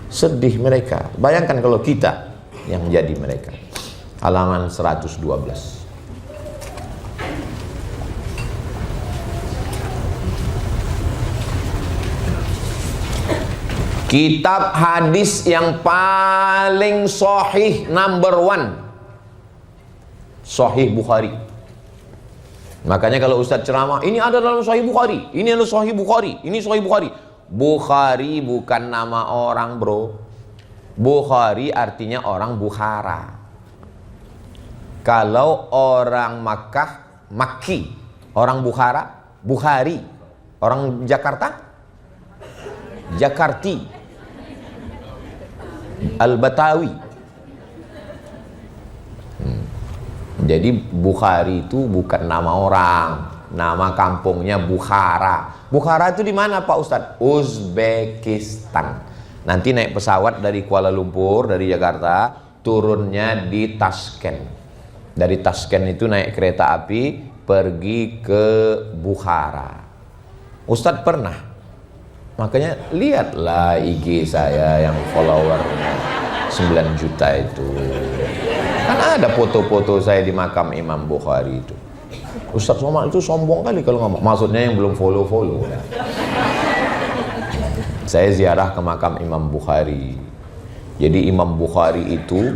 sedih mereka. Bayangkan kalau kita yang menjadi mereka. Halaman 112. Kitab hadis yang paling sahih number 1 Sahih Bukhari. Makanya kalau Ustadz ceramah, ini ada dalam Sahih Bukhari, ini adalah Sahih Bukhari, ini Sahih Bukhari. Bukhari bukan nama orang, bro. Bukhari artinya orang Bukhara. Kalau orang Makkah, Makki. Orang Bukhara, Bukhari. Orang Jakarta, Jakarti. Al-Batawi. Jadi Bukhari itu bukan nama orang, nama kampungnya Bukhara. Bukhara itu di mana Pak Ustadz? Uzbekistan. Nanti naik pesawat dari Kuala Lumpur, dari Jakarta, turunnya di Tashkent. Dari Tashkent itu naik kereta api pergi ke Bukhara. Ustadz pernah. Makanya lihatlah IG saya yang followernya 9 juta itu. Kan ada foto-foto saya di makam Imam Bukhari itu. Ustadz Somad itu sombong kali kalau ngomong. Maksudnya yang belum follow-follow. Saya ziarah ke makam Imam Bukhari. Jadi Imam Bukhari itu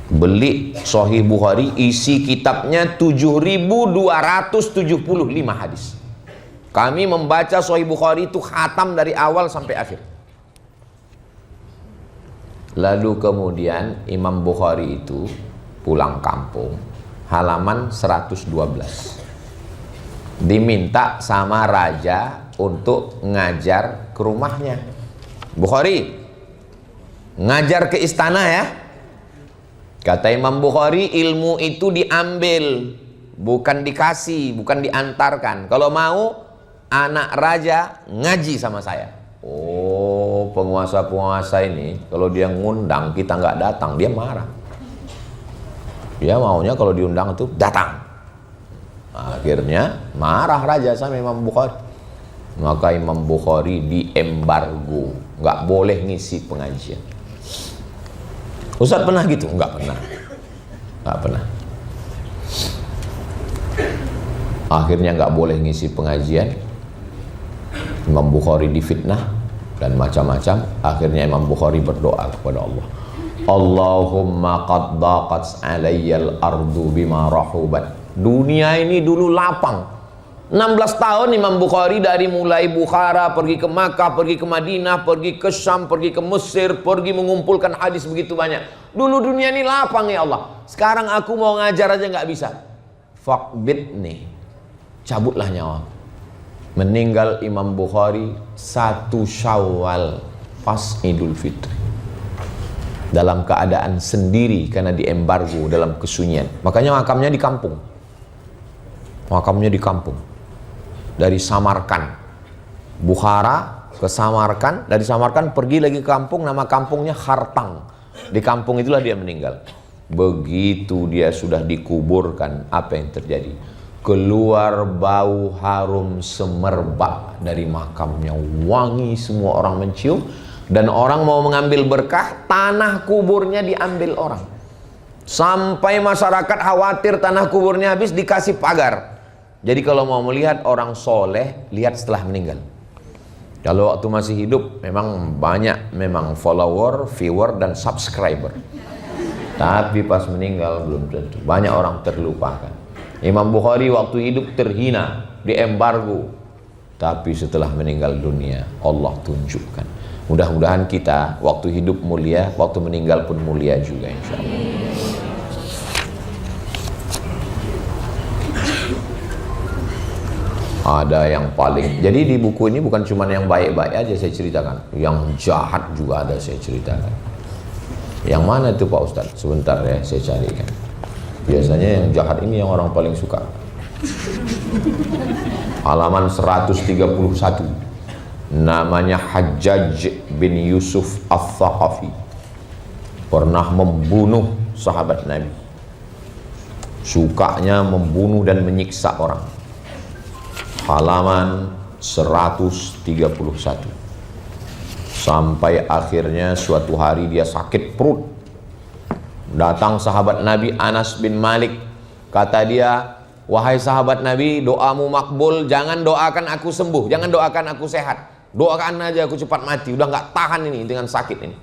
beli Sahih Bukhari, isi kitabnya 7.275 hadis. Kami membaca Sahih Bukhari itu khatam dari awal sampai akhir. Lalu kemudian Imam Bukhari itu pulang kampung, halaman 112. Diminta sama raja untuk ngajar ke rumahnya. Bukhari, ngajar ke istana ya. Kata Imam Bukhari, ilmu itu diambil, bukan dikasih, bukan diantarkan. Kalau mau, anak raja ngaji sama saya. Oh, penguasa-penguasa ini kalau dia ngundang kita nggak datang, dia marah. Dia maunya kalau diundang itu datang. Akhirnya marah raja sama Imam Bukhari. Maka Imam Bukhari diembargo, nggak boleh ngisi pengajian. Ustadz pernah gitu? Nggak pernah. Nggak pernah. Akhirnya nggak boleh ngisi pengajian. Imam Bukhari difitnah dan macam-macam. Akhirnya Imam Bukhari berdoa kepada Allah, Allahumma qad daqat alayyal ardu bima rahubat. Dunia ini dulu lapang. 16 tahun Imam Bukhari dari mulai Bukhara, pergi ke Makkah, pergi ke Madinah, pergi ke Syam, pergi ke Mesir, pergi mengumpulkan hadis begitu banyak. Dulu dunia ini lapang ya Allah. Sekarang aku mau ngajar aja nggak bisa. Faqbidni, cabutlah nyawa. Meninggal Imam Bukhari 1 Syawal pas Idul Fitri, dalam keadaan sendiri karena diembargo, dalam kesunyian. Makanya makamnya di kampung. Makamnya di kampung. Dari Samarkand, Bukhara ke Samarkand, dari Samarkand pergi lagi ke kampung, nama kampungnya Khartang. Di kampung itulah dia meninggal. Begitu dia sudah dikuburkan, apa yang terjadi? Keluar bau harum semerbak dari makamnya, wangi, semua orang mencium. Dan orang mau mengambil berkah, tanah kuburnya diambil orang. Sampai masyarakat khawatir tanah kuburnya habis, dikasih pagar. Jadi kalau mau melihat orang soleh, lihat setelah meninggal. Kalau waktu masih hidup memang banyak, memang follower, viewer, dan subscriber. Tapi pas meninggal belum tentu. Banyak orang terlupakan. Imam Bukhari waktu hidup terhina, diembargo. Tapi setelah meninggal dunia, Allah tunjukkan. Mudah-mudahan kita waktu hidup mulia, waktu meninggal pun mulia juga insya Allah. Ada yang paling, jadi di buku ini bukan cuma yang baik-baik aja saya ceritakan, yang jahat juga ada saya ceritakan. Yang mana itu Pak Ustadz? Sebentar ya, saya carikan. Biasanya yang jahat ini yang orang paling suka. Halaman 131. Namanya Hajjaj bin Yusuf Al-Thaqafi. Pernah membunuh sahabat Nabi. Sukanya membunuh dan menyiksa orang. Halaman 131. Sampai akhirnya suatu hari dia sakit perut. Datang sahabat Nabi Anas bin Malik. Kata dia, wahai sahabat Nabi, doamu makbul, jangan doakan aku sembuh, jangan doakan aku sehat. Doakan aja aku cepat mati, udah nggak tahan ini dengan sakit ini.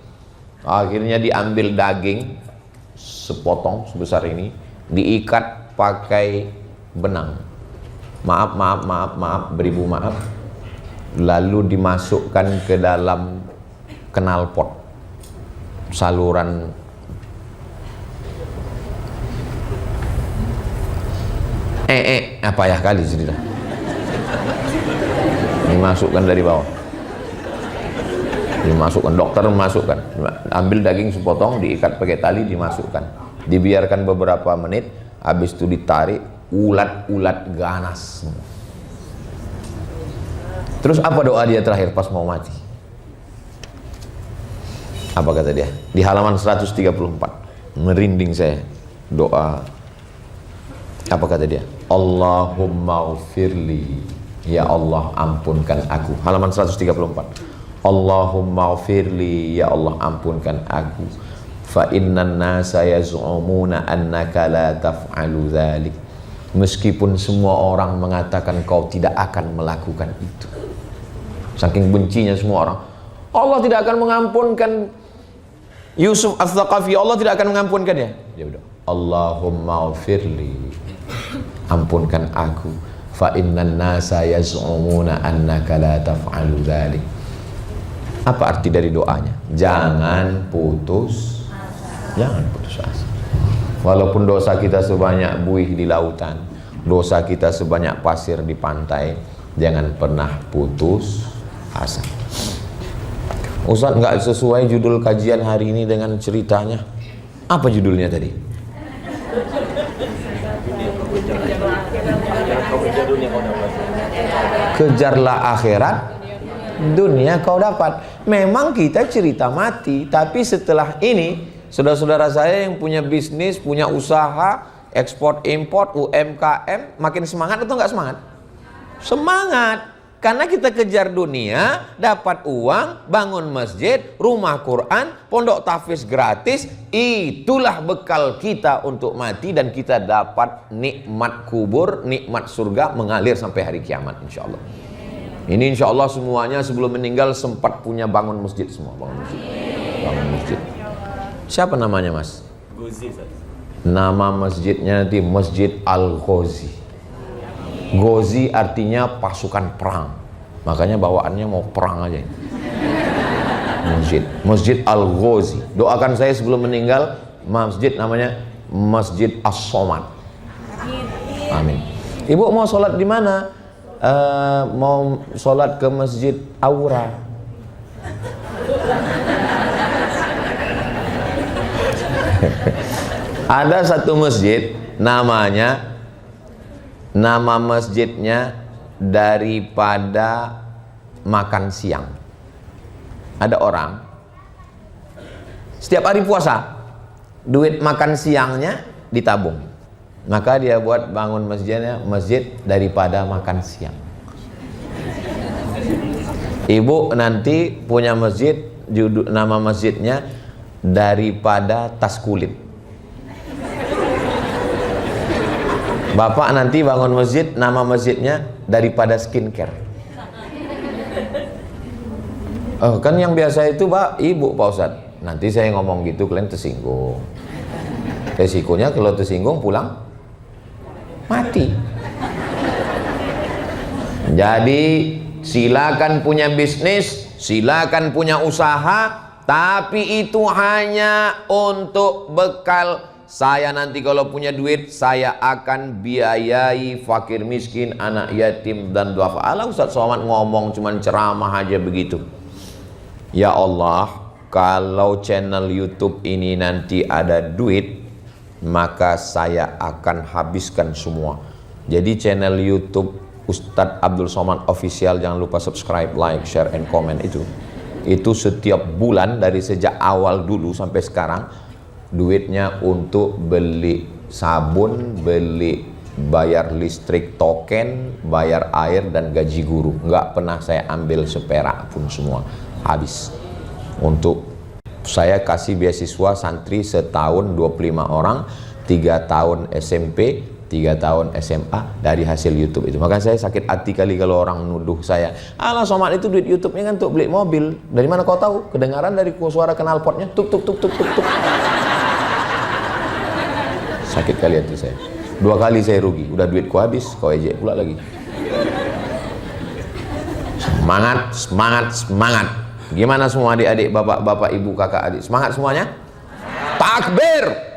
Akhirnya diambil daging sepotong sebesar ini, diikat pakai benang. Maaf, beribu maaf. Lalu dimasukkan ke dalam knalpot, saluran apa ya kali cerita. Dimasukkan dari bawah. Dimasukkan, dokter memasukkan, ambil daging sepotong, diikat pakai tali, dimasukkan, dibiarkan beberapa menit, habis itu ditarik, ulat-ulat ganas. Terus apa doa dia terakhir pas mau mati? Apa kata dia? Di halaman 134, merinding saya, doa. Apa kata dia? Allahumma ufirli, ya Allah ampunkan aku. Halaman 134. Allahumma ufirli, ya Allah ampunkan aku. Fa innan nasa yaz'umuna annaka la taf'alu dzalik. Meskipun semua orang mengatakan kau tidak akan melakukan itu. Saking bencinya semua orang. Allah tidak akan mengampunkan Yusuf Ats-Tsaqafi, Allah tidak akan mengampunkan dia. Ya udah. Allahumma ufirli, ampunkan aku. Fa innan nasa yaz'umuna annaka la taf'alu dzalik. Apa arti dari doanya? Jangan putus asa. Walaupun dosa kita sebanyak buih di lautan, dosa kita sebanyak pasir di pantai, jangan pernah putus asa. Ustaz, nggak sesuai judul kajian hari ini dengan ceritanya. Apa judulnya tadi? Kejarlah akhirat, dunia kau dapat. Memang kita cerita mati, tapi setelah ini, saudara-saudara saya yang punya bisnis, punya usaha, ekspor import, UMKM, makin semangat atau nggak semangat? Semangat. Karena kita kejar dunia, dapat uang, bangun masjid, rumah Quran, pondok tahfiz gratis, itulah bekal kita untuk mati, dan kita dapat nikmat kubur, nikmat surga mengalir sampai hari kiamat insya Allah. Ini insya Allah semuanya sebelum meninggal sempat punya bangun masjid semua, bangun masjid. Siapa namanya Mas? Ghozi. Nama masjidnya nanti Masjid Al-Ghozi. Ghozi artinya pasukan perang, makanya bawaannya mau perang aja. Masjid Al-Ghozi. Doakan saya sebelum meninggal, masjid namanya Masjid As-Somad. Amin. Ibu mau sholat di mana? Mau sholat ke Masjid Aura. Ada satu masjid, nama masjidnya daripada makan siang. Ada orang setiap hari puasa, duit makan siangnya ditabung. Maka dia buat bangun masjidnya masjid daripada makan siang. Ibu nanti punya masjid, nama masjidnya daripada tas kulit. Bapak nanti bangun masjid, nama masjidnya daripada skincare. Oh, kan yang biasa itu ibu Pak Ustadz. Nanti saya ngomong gitu kalian tersinggung. Resikonya kalau tersinggung pulang mati. Jadi silakan punya bisnis, silakan punya usaha, tapi itu hanya untuk bekal. Saya nanti kalau punya duit, saya akan biayai fakir miskin, anak yatim dan duafa. Alah Ustaz Somad ngomong cuman ceramah aja begitu. Ya Allah, kalau channel YouTube ini nanti ada duit, maka saya akan habiskan semua. Jadi channel YouTube Ustadz Abdul Somad Official, jangan lupa subscribe, like, share, and comment itu setiap bulan dari sejak awal dulu sampai sekarang, duitnya untuk beli sabun, beli bayar listrik token, bayar air, dan gaji guru. Nggak pernah saya ambil seperak pun, semua habis. Untuk saya kasih beasiswa santri setahun 25 orang, 3 tahun SMP, 3 tahun SMA dari hasil YouTube itu. Makanya saya sakit hati kali kalau orang nuduh saya, alah Somad itu duit YouTube-nya kan untuk beli mobil. Dari mana kau tahu? Kedengaran dari suara knalpotnya, tuk tuk tuk tuk tuk tuk. Sakit kali hati saya. 2 kali saya rugi, udah duitku habis, kau ejek pula lagi. Semangat, semangat, semangat. Gimana semua adik-adik, bapak-bapak, ibu, kakak, adik? Semangat semuanya? Takbir!